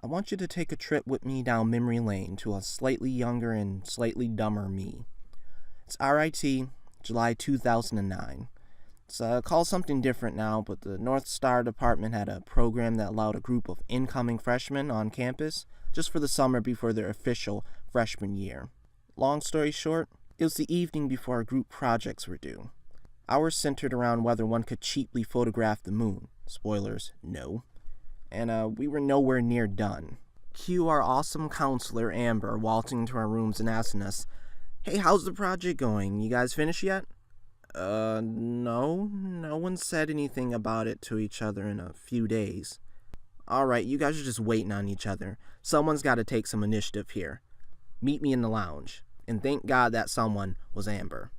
I want you to take a trip with me down memory lane to a slightly younger and slightly dumber me. It's RIT, July 2009. It's called something different now, but the North Star department had a program that allowed a group of incoming freshmen on campus just for the summer before their official freshman year. Long story short, it was the evening before our group projects were due. Ours centered around whether one could cheaply photograph the moon. Spoilers, no. And we were nowhere near done. Cue our awesome counselor, Amber, waltzing into our rooms and asking us, "Hey, how's the project going? You guys finished yet?" No. No one said anything about it to each other in a few days. Alright, you guys are just waiting on each other. Someone's got to take some initiative here. Meet me in the lounge. And thank God that someone was Amber.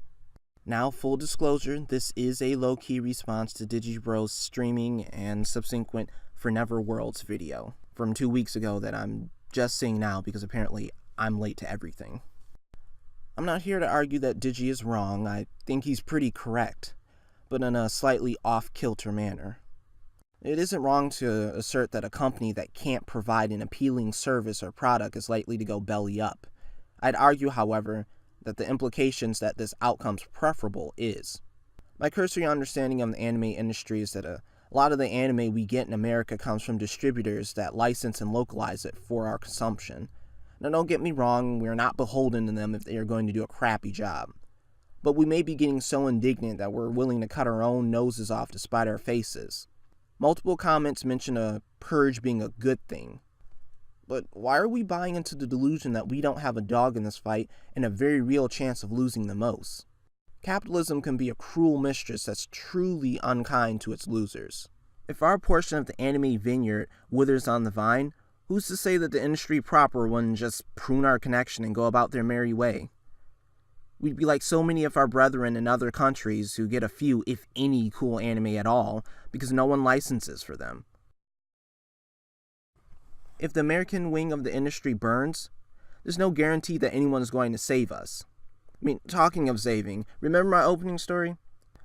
Now, full disclosure, this is a low-key response to Digibro's streaming and subsequent For Never Worlds video from 2 weeks ago that I'm just saying now because apparently I'm late to everything. I'm not here to argue that Digi is wrong. I think he's pretty correct, but in a slightly off-kilter manner. It isn't wrong to assert that a company that can't provide an appealing service or product is likely to go belly up. I'd argue, however, that the implications that this outcome's preferable is. My cursory understanding of the anime industry is that a lot of the anime we get in America comes from distributors that license and localize it for our consumption. Now, don't get me wrong, we're not beholden to them if they are going to do a crappy job. But we may be getting so indignant that we're willing to cut our own noses off to spite our faces. Multiple comments mention a purge being a good thing. But why are we buying into the delusion that we don't have a dog in this fight and a very real chance of losing the most? Capitalism can be a cruel mistress that's truly unkind to its losers. If our portion of the anime vineyard withers on the vine, who's to say that the industry proper wouldn't just prune our connection and go about their merry way? We'd be like so many of our brethren in other countries who get a few, if any, cool anime at all because no one licenses for them. If the American wing of the industry burns, there's no guarantee that anyone is going to save us. I mean, talking of saving, remember my opening story?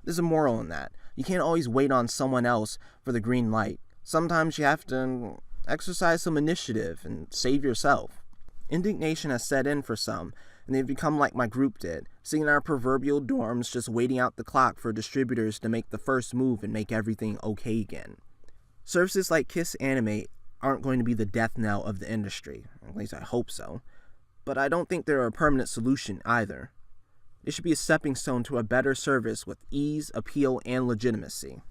There's a moral in that. You can't always wait on someone else for the green light. Sometimes you have to exercise some initiative and save yourself. Indignation has set in for some, and they've become like my group did, sitting in our proverbial dorms just waiting out the clock for distributors to make the first move and make everything okay again. Services like Kiss Anime aren't going to be the death knell of the industry, at least I hope so, but I don't think they're a permanent solution either. They should be a stepping stone to a better service with ease, appeal, and legitimacy.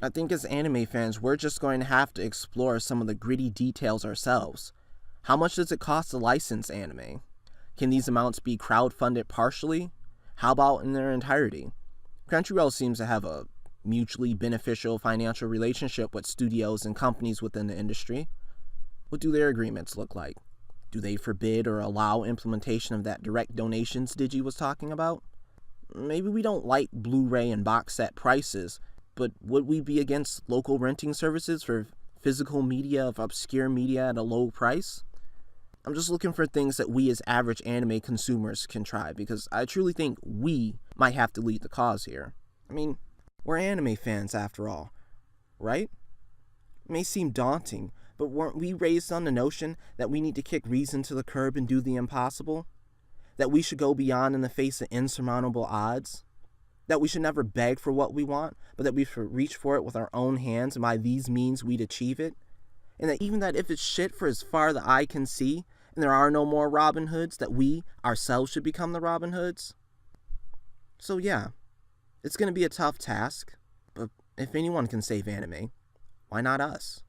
I think as anime fans, we're just going to have to explore some of the gritty details ourselves. How much does it cost to license anime? Can these amounts be crowdfunded partially? How about in their entirety? Crunchyroll seems to have a mutually beneficial financial relationship with studios and companies within the industry. What do their agreements look like? Do they forbid or allow implementation of that direct donations Digi was talking about? Maybe we don't like Blu-ray and box set prices, but would we be against local renting services for physical media of obscure media at a low price? I'm just looking for things that we as average anime consumers can try, because I truly think we might have to lead the cause here. I mean, we're anime fans after all, right? It may seem daunting, but weren't we raised on the notion that we need to kick reason to the curb and do the impossible? That we should go beyond in the face of insurmountable odds? That we should never beg for what we want, but that we should reach for it with our own hands, and by these means we'd achieve it? And that even that if it's shit for as far the eye can see, and there are no more Robin Hoods, that we ourselves should become the Robin Hoods? So yeah, it's going to be a tough task, but if anyone can save anime, why not us?